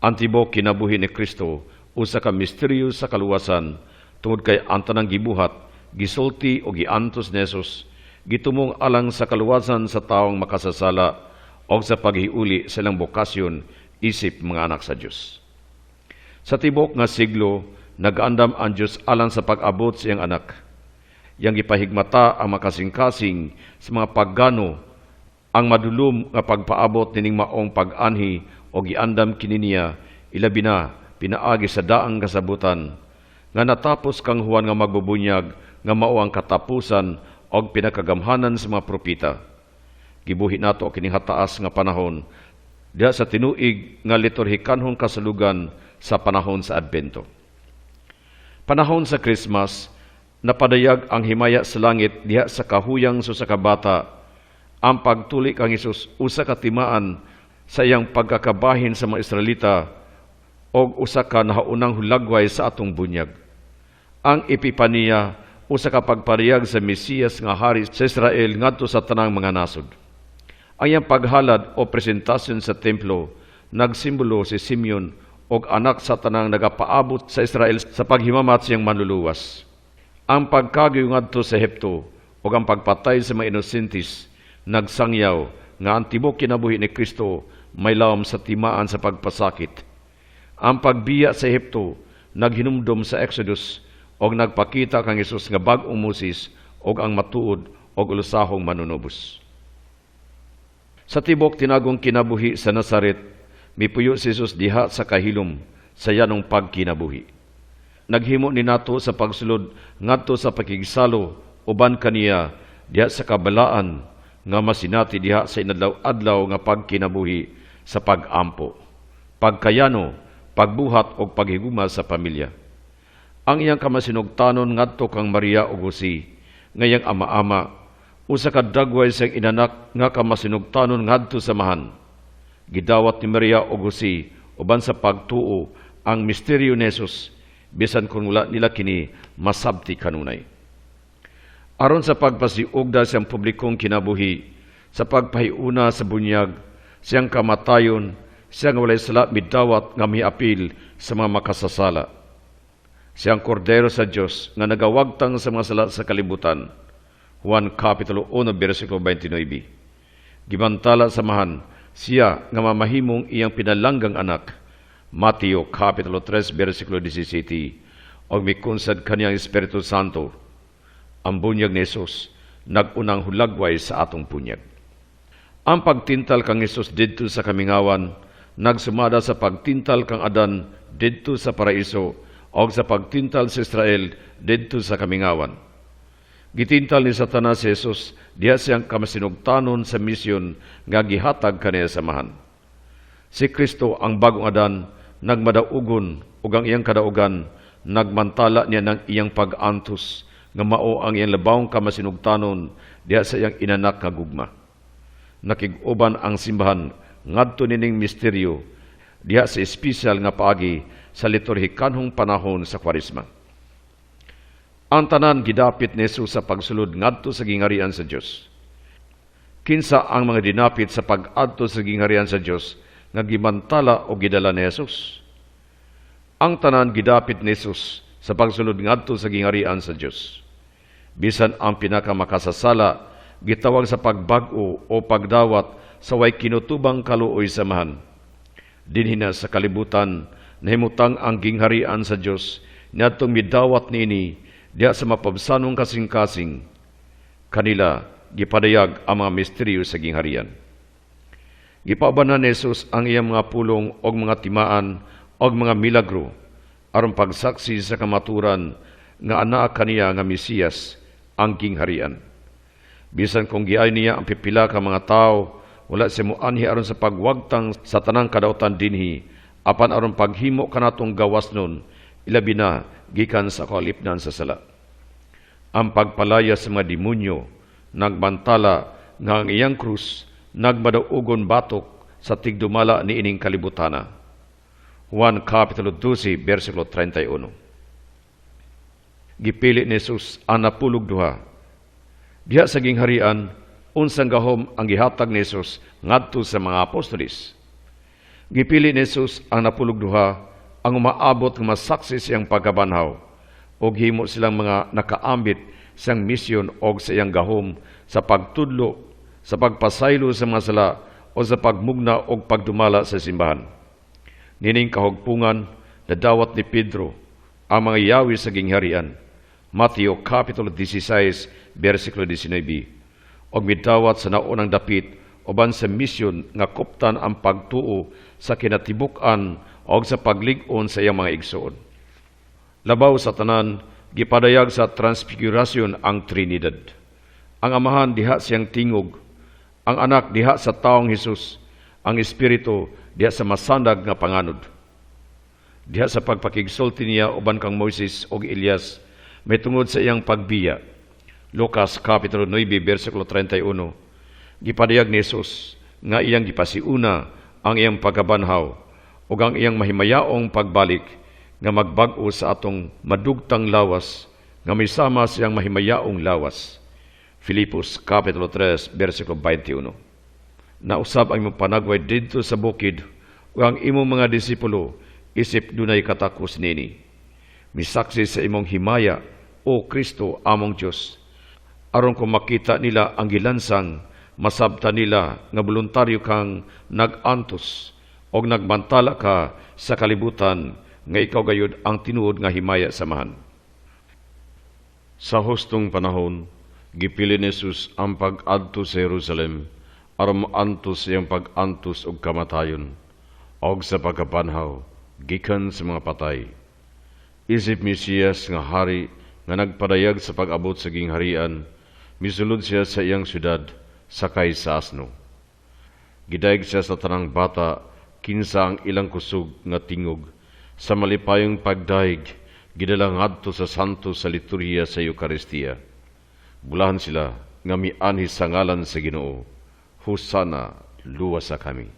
ang tibok kinabuhi ni Kristo usa ka misteryo sa kaluwasan tungod kay ang tanang gibuhat, gisulti o giantos ni Jesus, gitumong alang sa kaluwasan sa taong makasasala o sa paghiuli sa ilang bokasyon isip mga anak sa Diyos. Sa tibok nga siglo, nag-andam ang Diyos alang sa pag-abot sa iyang anak. Yang gipahigmata ang makasing-kasing sa mga paggano, ang madulom nga pagpaabot nining maong pag-anhi o giandam kininiya, ilabi na pinaagi sa daang kasabutan, nga natapos kang Juan nga magbubunyag nga mao ang katapusan o pinakagamhanan sa mga propita. Gibuhi nato kining hataas nga panahon diha sa tinuig nga liturhikanhong kasalugan sa panahon sa Adbento. Panahon sa Christmas, napadayag ang himaya sa langit diha sa kahuyang sa kabata, ang pagtuli kang Hesus usa ka timaan sa iyang pagkakabahin sa mga Israelita o usa ka nahaunang hulagway sa atong bunyag. Ang Epipania usa ka pagpariyag sa Mesiyas nga hari sa Israel ngadto sa tanang mga nasod. Ang iyang paghalad o presentasyon sa templo nagsimbolo si Simeon og anak sa tanang nagapaabot sa Israel sa paghimamat siyang manluluwas. Ang pagkagyo ngadto sa Ehipto o ang pagpatay sa mga inosentes nagsangyaw nga ang tibok kinabuhi ni Kristo may lawom sa timaan sa pagpasakit. Ang pagbiya sa Ehipto naghinumdom sa Exodus o nagpakita kang Hesus nga bag-ong Moses o ang matuod o ulusahong manunubos. Sa tibok tinagong kinabuhi sa Nazaret, mipuyo si Jesus diha sa kahilom sa yanong pagkinabuhi. Naghimo ni nato sa pagsulod ngadto sa pakigsalo uban kaniya diha sa kabalaan nga masinati diha sa inadlaw-adlaw nga pagkinabuhi sa pag-ampo, pagkayano, pagbuhat o paghiguma sa pamilya. Ang iyang kamasinugtanon ngadto kang Maria ug Jose, ngayang ama-ama, usa ka dagway siyang inanak nga kamasinugtanon ngadto sa mahan. Gidawat ni Maria ug Jose uban sa pagtuo ang misteryo ni Jesus, bisan kung wala nila kini masabti kanunay. Aron sa pagpasiugda siyang publikong kinabuhi, sa pagpahiuna sa bunyag, siyang kamatayon, siyang walay sala midawat nga miapil sa mga makasasala. Siyang kordero sa Diyos nga nagawagtang sa mga sala sa kalibutan. Juan Kapitulo 1, versikulo 29. Gimantala samahan, siya nga mamahimong iyang pinalanggang anak. Mateo Kapitulo 3, versikulo 17. O mikunsad kaniyang Espiritu Santo, ang bunyag ni Jesus, nagunang hulagway sa atong bunyag. Ang pagtintal kang Jesus didto sa kamingawan, nagsumada sa pagtintal kang Adan didto sa paraiso, o sa pagtintal sa Israel didto sa kamingawan. Gitintal ni Satanas si Jesus diha siyang kamasinugtanon sa misyon nga gihatag kaniya samahan. Si Kristo ang bagong Adan, nagmadaugon ug ang iyang kadaugan, nagmantala niya ng iyang pag-antos nga mao ang iyang labawong kamasinugtanon diha sa iyang inanak nga gugma. Nakig-uban ang simbahan ngadto nining misteryo diha sa espesyal nga paagi sa liturhikanhong panahon sa Kwaresma. Ang tanan gidapit ni Jesus sa pagsulod ngadto sa gingarian sa Dios. Kinsa ang mga dinapit sa pag-adto sa gingarian sa Dios nga gimantala o gidala ni Jesus. Ang tanan gidapit ni Jesus sa pagsulod ngadto sa gingharian sa Dios. Bisan ang pinakamakasasala gitawag sa pagbag-o o pagdawat sa way kinutubang kaluoy samahan. Dinhina sa kalibutan nahimutang ang gingharian sa Dios niadtong midawat niini diha sa mapabsanong kasing-kasing. Kanila gipadayag ang mga misteryo sa gingharian. Gipabanan ni Jesus ang iyang mga pulong og mga timaan og mga milagro aron pagsaksi sa kamaturan nga anaa kaniya nga Mesiyas ang gingharian. Bisan kung giay niya ang pipila ka mga tao, wala siya moanhi aron sa pagwagtang sa tanang kadautan dinhi, apan aron paghimo kanatong gawas nun, ilabi na gikan sa kalipnan sa sala. Ang pagpalaya sa mga demonyo, nagbantala nga ang iyang krus, nagmadaugon batok sa tigdumala ni ining kalibutana. Juan Kapitulo 12, versikulo 31. Gipili ni Jesus ang napulog duha. Diha sa gingharian, unsang gahom ang gihatag ni Jesus ngadto sa mga apostolis. Gipili ni Jesus ang napulog duha ang umaabot nga masaksi siyang pagkabanhaw o himo silang mga nakaambit siyang misyon o sa iyang gahom sa pagtudlo, sa pagpasaylo sa mga sala o sa pagmugna o pagdumala sa simbahan. Nining kahugpungan na dawat ni Pedro ang mga yawi sa gingharian. Mateo Kapitulo 16, versikulo 19. Og midawat sa naunang dapit uban sa misyon nga kuptan ang pagtuo sa kinatibuk-an o sa paglig-on sa iyang mga igsoon. Labaw sa tanan, gipadayag sa transfigurasyon ang Trinidad. Ang amahan diha siyang tingog, ang anak diha sa taong Hesus, ang Espiritu diha sa masandag nga panganod. Diha sa pagpakigsulti niya uban kang Moises o Elias, may tungod sa iyang pagbiya. Lucas Kapitulo 9, versikulo 31. Gipadayag ni Jesus nga iyang gipasiuna ang iyang pagkabanhaw o ang iyang mahimayaong pagbalik nga magbag-o sa atong madugtang lawas nga may sama siyang mahimayaong lawas. Filipos Kapitulo 3, versikulo 21. Nausab ang imong panagway didto sa bukid o ang imong mga disipulo isip dunay katakos nini. Misaksi sa imong himaya o Kristo among Dios. Aron kung makita nila ang gilansang, masabta nila nga voluntaryo kang nag-antos o nagbantala ka sa kalibutan nga ikaw gayud ang tinuod nga himaya samahan. Sa hustong panahon, gipili ni Jesus ang pag-adto sa Jerusalem aron maantos iyang pag-antos og kamatayon og sa pagkabanhaw gikan sa mga patay. Isip Mesiyas nga hari nga nagpadayag sa pag-abot sa gingharian, misulod siya sa iyang syudad sakay sa asno. Gidayeg siya sa tanang bata kinsa ang ilang kusog nga tingog. Sa malipayong pagdaig, gidala ngadto sa santo sa liturhiya sa Eucharistia. Bulahan sila nga mianhi sa ngalan sa Ginoo. Hosana, luwas sa kami.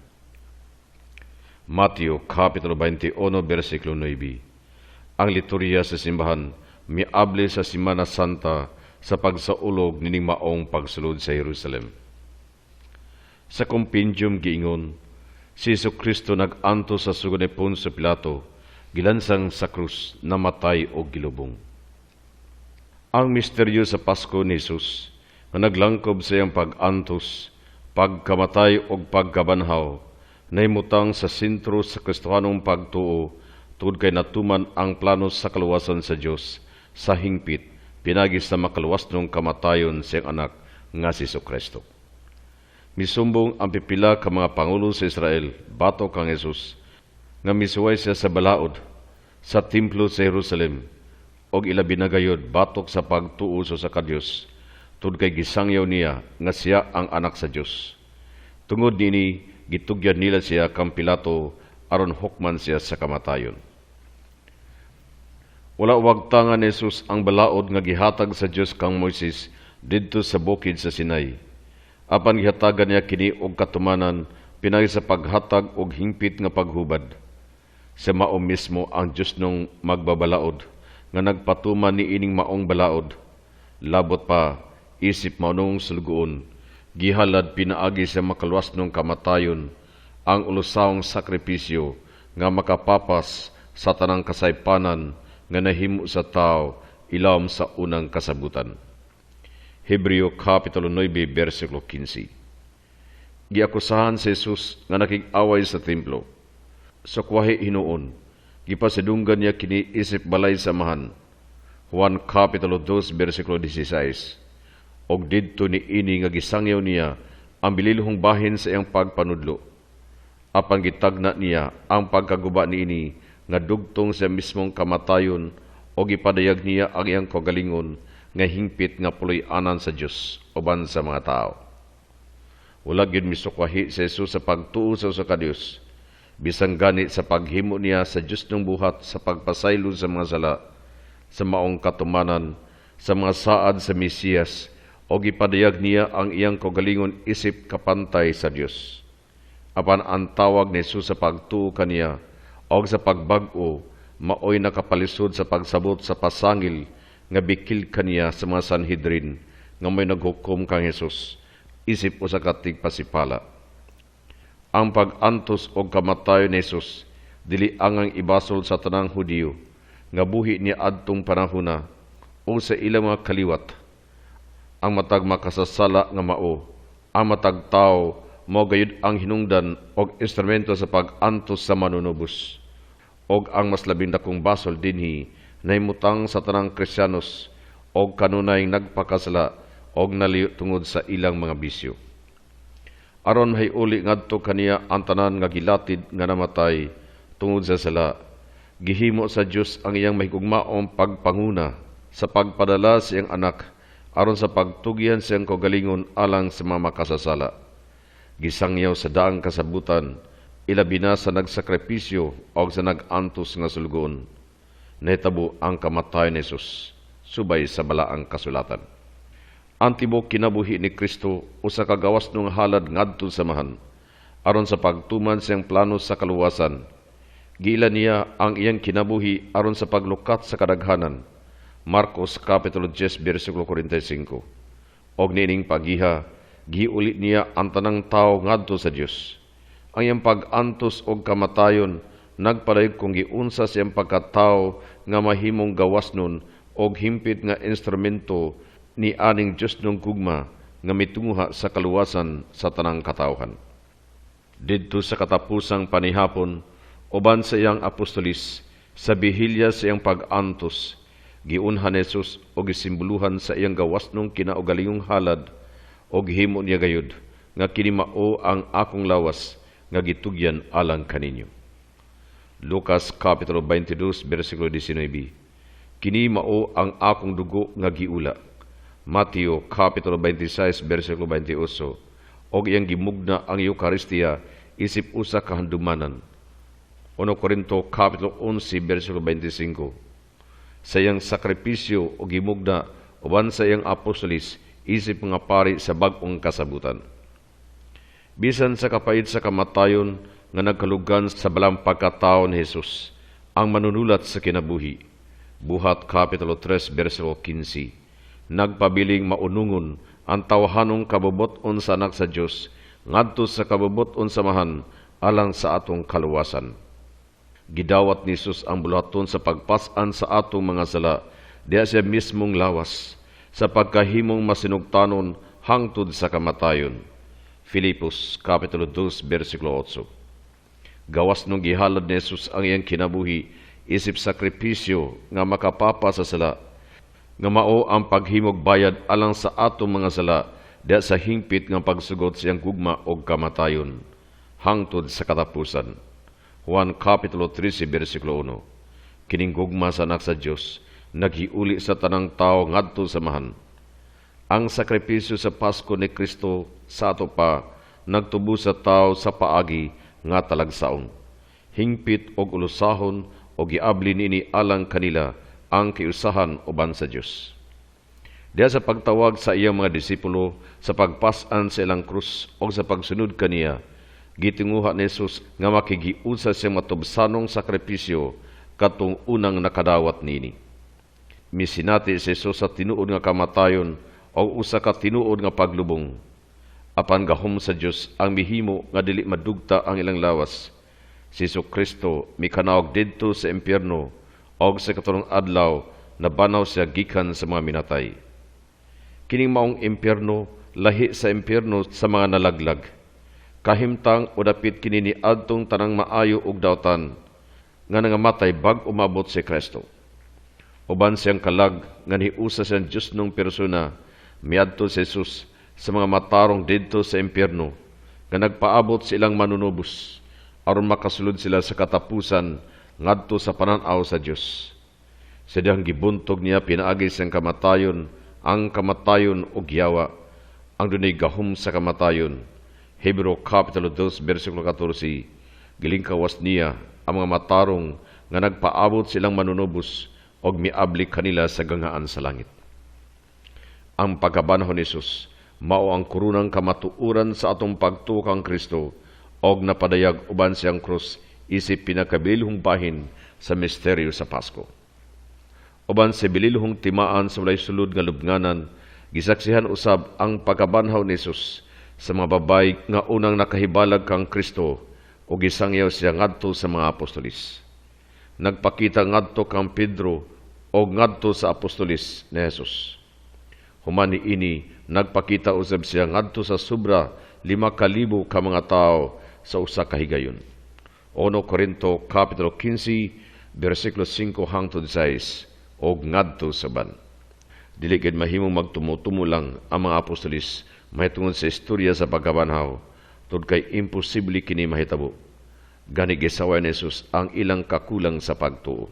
Mateo Kapitulo 21, versikulo 9. Ang liturhiya sa simbahan miable sa Semana Santa sa pagsaulog nining maong pagsulod sa Jerusalem. Sa kompendium giingon, si Jesucristo nag-anto sa sugod ni Poncio Pilato, gilansang sa krus, namatay o gilubong. Ang misteryo sa Pasko ni Jesus na naglangkob sa iyang pag-antos, pagkamatay o pagkabanhaw, nahimutang sa sentro sa Kristohanong pagtuo tungod kay natuman ang plano sa kaluwasan sa Dios sa hingpit pinagi sa makaluwasnong kamatayon sa iyang anak nga si Jesucristo. Misumbong ang pipila ka mga pangulo sa Israel batok kang Jesus nga misuway siya sa balaod sa templo sa Jerusalem og ilabi na gayud batok sa pagtuo sa Dios tungod kay gisangyaw niya nga siya ang anak sa Dios. Tungod nini gitugyan nila siya kang Pilato aron hukman siya sa kamatayon. Wala wagtangan ni Jesus ang balaod nga gihatag sa Dios kang Moises didto sa bukid sa Sinai. Apan gihatagan niya kini og katumanan pinagi sa paghatag og hingpit nga paghubad. Sa mao mismo ang Dios nung magbabalaod nga nagpatuman ni ining maong balaod. Labot pa isip maunong sulgoon, gihalad pinaagi sa makaluwas nung kamatayon ang ulusawong sakripisyo nga makapapas sa tanang kasaypanan nga nahimo sa tao ilawom sa unang kasabutan. Hebreo Kapitulo 9, versikulo 15. Giakusahan si Jesus nga nakig-away sa templo. Sa kwahi hinuon, gipasidunggan niya kini isip balay samahan. Juan Kapitulo 2, versikulo 16. Og didto ni ini nga gisangyaw niya ang bililhong bahin sa iyang pagpanudlo. Apan gitagna niya ang pagkaguba niini nga dugtong sa mismong kamatayon o gipadayag niya ang iyang kagalingon nga hingpit nga puloy-anan sa Dios uban sa mga tao. Wala gyud misukwahi si Jesus sa pagtuo sa usa ka Dios, bisan gani sa paghimo niya sa Dios ng buhat sa pagpasaylo sa mga sala, sa maong katumanan, sa mga saad sa Mesiyas, o gipadayag niya ang iyang kagalingon isip kapantay sa Dios. Apan ang tawag ni Jesus sa pagtuo kaniya o sa pagbag-o maoy nakapalisod sa pagsabot sa pasangil nga bikil kaniya sa mga Sanhedrin nga may naghukom kang Jesus isip usa ka tigpasipala. Ang pag-antos o kamatayon ni Jesus dili angang ibasol sa tanang Hudiyo nga buhi niya adtong panahona o sa ilang mga kaliwat. Ang matag makasasala nga mao, ang matag tao mao gayud ang hinungdan og instrumento sa pag-antos sa manunubos. Og ang mas labing dakong basol dinhi nahimutang sa tanang Kristiyanos og kanunay nagpakasala og naliyo tungod sa ilang mga bisyo. Aron uli ngadto kaniya ang tanan nga gilatid nga namatay tungod sa sala, gihimo sa Dios ang iyang mahigugmaong pagpanguna sa pagpadala sa iyang anak aron sa pagtugyan sa iyang kagalingon alang sa mga makasasala. Gisangyaw sa daang kasabutan, ilabi na sa nagsakripisyo o sa nag-antos nga sulgon. Nahitabo ang kamatayon ni Jesus, subay sa balaang kasulatan. Ang tibok kinabuhi ni Kristo usa ka gawas nung halad ngadto samahan, aron sa pagtuman siyang plano sa kaluwasan. Giila niya ang iyang kinabuhi aron sa paglukat sa kadaghanan. Marcos Kapitulo 10, versikulo 45. Og nining pagiha, giuli niya ang tanang tao ngadto sa Dios. Ang iyang pag-antos og kamatayon nagpalayog kung giunsa siyang pagkatao nga mahimong gawas nun og himpit nga instrumento ni aning Dios nung gugma nga mitunguha sa kaluwasan sa tanang katawhan. Didto sa katapusang panihapon, uban sa iyang apostolis, sa bihilya sa iyang pag-antos, giunhan ni Jesus o gisimboluhan sa iyang gawas nung kinaugalingong halad o gihimo niya gayud nga kini mao ang akong lawas nga gitugyan alang kaninyo. Lucas Kapitulo 22, versikulo 19. Kini mao ang akong dugo nga giula. Mateo Kapitulo 26, versikulo 28. Og iyang gimugna ang Eucharistia isip usa ka handumanan. 1 Korinto Kapitulo 11, versikulo 25. Sa iyang sakripisyo o gimugna uban sa iyang apostolis isip nga pari sa bag-ong kasabutan. Bisan sa kapait sa kamatayon nga nagkalugan sa balang pagkatao ni Jesus, ang manunulat sa kinabuhi, Buhat Kapitulo 3, versikulo 15, nagpabiling maunungon ang tawhanong kabubuton sa anak sa Dios ngadto sa kabubuton samahan alang sa atong kaluwasan. Gidawat ni Jesus ang buluhaton sa pagpasan sa atong mga sala diha siya mismong lawas sa pagkahimong masinugtanon hangtod sa kamatayon. Filipos Kapitulo 2, versikulo 8. Gawas nung gihalad ni Jesus ang iyang kinabuhi isip sakripisyo nga makapapa sa sala, nga mao ang paghimog bayad alang sa atong mga sala diha sa hingpit nga pagsugod sa iyang gugma og kamatayon hangtod sa katapusan. Juan Kapitulo 13, versikulo 1. Kining gugma sa anak sa Dios naghiuli sa tanang tao ngadto samahan. Ang sakripisyo sa Pasko ni Kristo sa ato pa nagtubo sa tao sa paagi nga talagsaon. Hingpit og ulusahon og giabli niini alang kanila ang kiusahan uban sa Dios. Diha sa pagtawag sa iyang mga disipulo sa pagpas-an sa ilang krus o sa pagsunod kaniya, gitinguha ni Jesus nga makigiusa sa matubsanong sakripisyo katong unang nakadawat nini. Misinati si Jesus sa tinuod nga kamatayon o usa ka tinuod nga paglubong. Apan gahom sa Dios ang mihimo nga dili madugta ang ilang lawas. Si Jesu-Kristo mikanawag didto sa impyerno og sa katulong adlaw nabanaw siya gikan sa mga minatay. Kining maong impyerno lahi sa impyerno sa mga nalaglag. Kahimtang o dapit kini ni adtong tanang maayo ug dawtan nga nangamatay bag umabot si Kristo. Uban siyang kalag nga niusa siyang Diyos nung persona miadto si Jesus sa mga matarong didto sa impyerno nga nagpaabot sa ilang manunubos aron makasulod sila sa katapusan ngadto sa pananaw sa Dios. Sa dihang gibuntog niya pinaagi siyang kamatayon, ang kamatayon og yawa, ang dunay gahom sa kamatayon. Hebreo Kapitulo 2 versikulo 14, gilingkawas niya ang mga matarong nga nagpaabot silang manunubos og miabli kanila sa gangaan sa langit. Ang pagkabanhon ni Jesus mao ang kurunang kamatuuran sa atong pagtuo kang Kristo og napadayag uban siyang krus isip pinakabilhong bahin sa misteryo sa Pasko. Uban sa bililhong timaan sa walay sulod nga lubnganan, gisaksihan usab ang pagkabanhaw ni Jesus sa mga babay nga unang nakahibalag kang Kristo o gisangyaw siya ngadto sa mga apostolis. Nagpakita ngadto kang Pedro o ngadto sa apostolis ni Jesus. Humani ini, nagpakita usab siya ngadto sa sobra 5,000 ka mga tao sa usa ka higayon. 1 Corinto Kapitulo 15, versikulo 5 hangtod 6, og ngadto sa ban. Dili gid mahimong magtumutumo lang ang mga apostolis mahitungod sa istorya sa pagkabanhaw, tod kay imposible kini mahitabo. Gani gisaway ni Jesus ang ilang kakulang sa pagtuo.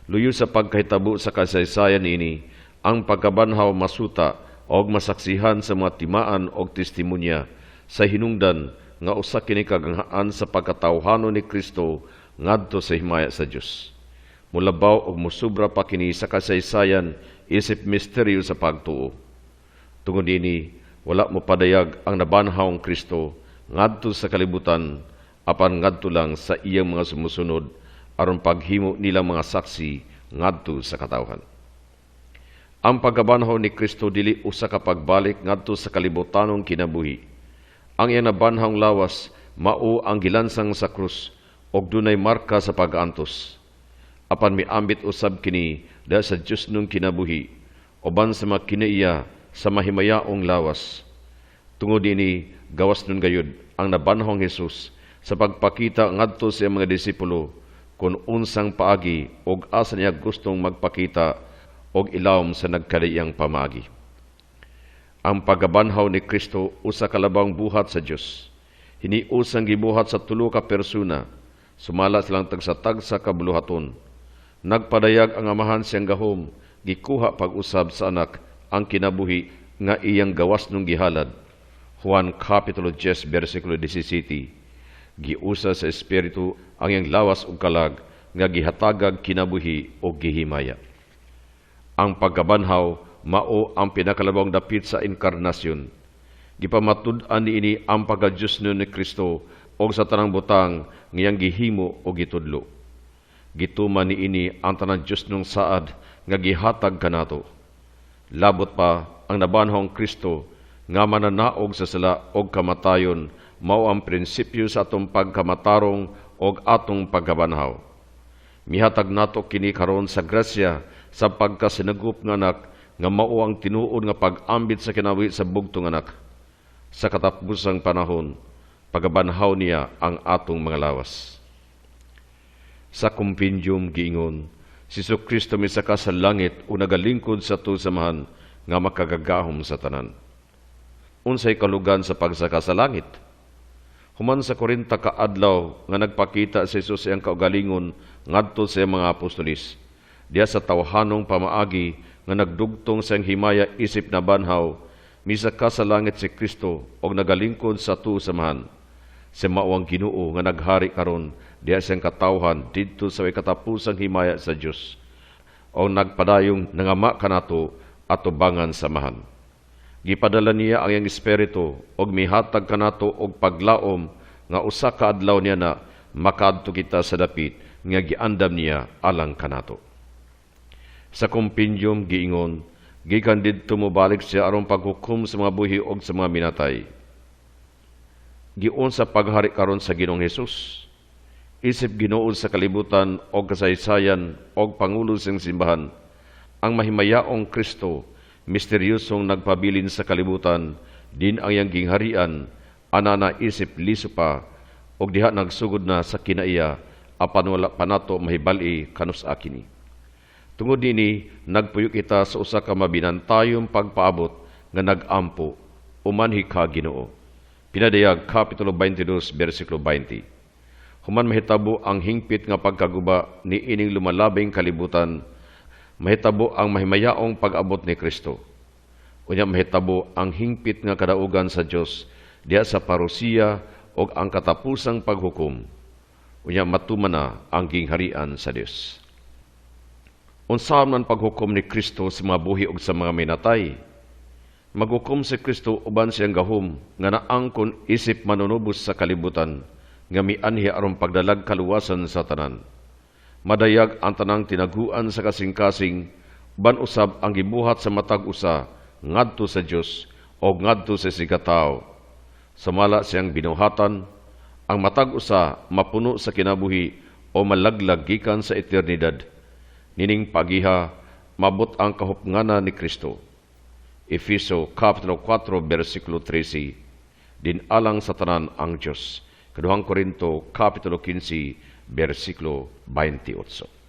Luyo sa pagkahitabo sa kasaysayan ini, ang pagkabanhaw masuta og masaksihan sa mga timaan og testimonya sa hinungdan nga usa kini kaganghaan sa pagkatawhanon ni Kristo ngadto sa himaya sa Dios. Mulabaw og musubra pa kini sa kasaysayan isip misteryo sa pagtuo. Tungod ini, wala mo padayag ang nabanhawng Kristo ngadto sa kalibutan apan ngadto lang sa iyang mga sumusunod aron paghimo nilang mga saksi ngadto sa katawhan. Ang pagkabanhaw ni Kristo dili usa ka pagbalik ngadto sa kalibutanong kinabuhi. Ang iyang nabanhawng lawas mao ang gilansang sa krus og dunay marka sa pag-antos. Apan miambit usab kini dahil sa Diyos nung kinabuhi uban sa mga kinaiya sa mahimayaong lawas. Tungod ini gawas nun gayud ang nabanhawng Hesus sa pagpakita ngadto sa mga disipulo kung unsang paagi og asa niya gustong magpakita og ilawom sa nagkalaiyang pamaagi. Ang pagkabanhaw ni Kristo usa ka labang buhat sa Dios. Hiniusang gibuhat sa tulo ka persona, sumala silang tagsa-tag sa kabuluhaton. Nagpadayag ang amahan siyang gahom, gikuha pag-usab sa anak ang kinabuhi nga iyang gawas nung gihalad. Juan Kapitulo 10 versikulo 17. Giusa sa Espiritu ang iyang lawas ug kalag nga gihatagag kinabuhi o gihimaya. Ang pagkabanhaw mao ang pinakalabang dapit sa inkarnasyon. Gipamatud-an niini ang pagka-Diyos ni Kristo o sa tanang butang ngayang gihimo o gitudlo. Gituman niini ang tanang Diyos nung saad nga gihatag kanato. Labot pa ang nabanhawng Kristo nga mananaog sa sala og kamatayon mao ang prinsipyo sa atong pagkamatarong og atong pagkabanhaw. Mihatag nato kini karon sa grasya sa pagkasinagup nga anak nga mao ang tinuod nga pag-ambit sa kinabuhi sa bugtong anak. Sa katapusang panahon, pagabanhaw niya ang atong mga lawas. Sa kumpendium giingon, si Jesu-Kristo misaka sa langit o nagalingkod sa tusamahan nga makagagahom sa tanan. Unsay kalugan sa pagsaka sa langit? Human sa 40 ka adlaw nga nagpakita si Jesus iyang kaugalingon ngadto sa mga apostolis. Diya sa tawhanong pamaagi nga nagdugtong sa himaya isip na banhaw, misaka sa langit si Kristo og nagalingkod sa tusamahan. Si mao ang Ginoo nga naghari karon diya siyang katawhan didto sa katapusang himaya sa Dios. O nagpadayong nangama kanato at tubangan samahan. Gipadala niya ang iyang espiritu og mihatag kanato og paglaom nga usa ka adlaw niya na makaadto kita sa dapit nga giandam niya alang kanato. Sa kompendium giingon Gikan didto mobalik siya aron paghukom sa mga buhi og sa mga minatay. Giun sa paghari karon sa Ginoong Hesus. Isip Ginoo sa kalibutan o kasaysayan o pangulo sing simbahan, ang mahimayaong Kristo, misteryosong nagpabilin sa kalibutan, din ang iyang gingharian, anana isip liso pa, o diha nagsugod na sa kinaiya, apan wala pa nato mahibali kanus akini. Tungod dini, nagpuyo kita sa usa ka mabinantayong pagpaabot nga nagampo, umanhi ka Ginoo. Pinadayag Kapitulo 22, versikulo 20. Human mahitabo ang hingpit nga pagkaguba ni ining lumalabing kalibutan, mahitabo ang mahimayaong pag-abot ni Kristo. Unya mahitabo ang hingpit nga kadaugan sa Dios diha sa parusiya o ang katapusang paghukom. Unya matuman na ang gingharian sa Dios. Unsa man paghukom ni Kristo sa mga buhi ug sa mga minatay? Maghukom si Kristo uban siyang gahom nga naangkon isip manunubos sa kalibutan, nga mianhi aron pagdalag kaluwasan sa tanan. Madayag ang tanang tinaguan sa kasing-kasing, ban usab ang gibuhat sa matag usa, ngadto sa Dios o ngadto sa sigataw. Samala siyang binuhatan, ang matag usa mapuno sa kinabuhi o malaglag gikan sa eternidad. Nining pagiha, mabot ang kahupngana ni Kristo. Efeso Kapitulo 4, versikulo 13, din alang sa tanan ang Dios. Kaduhang Korinto, Kapitulo 15, versikulo 28.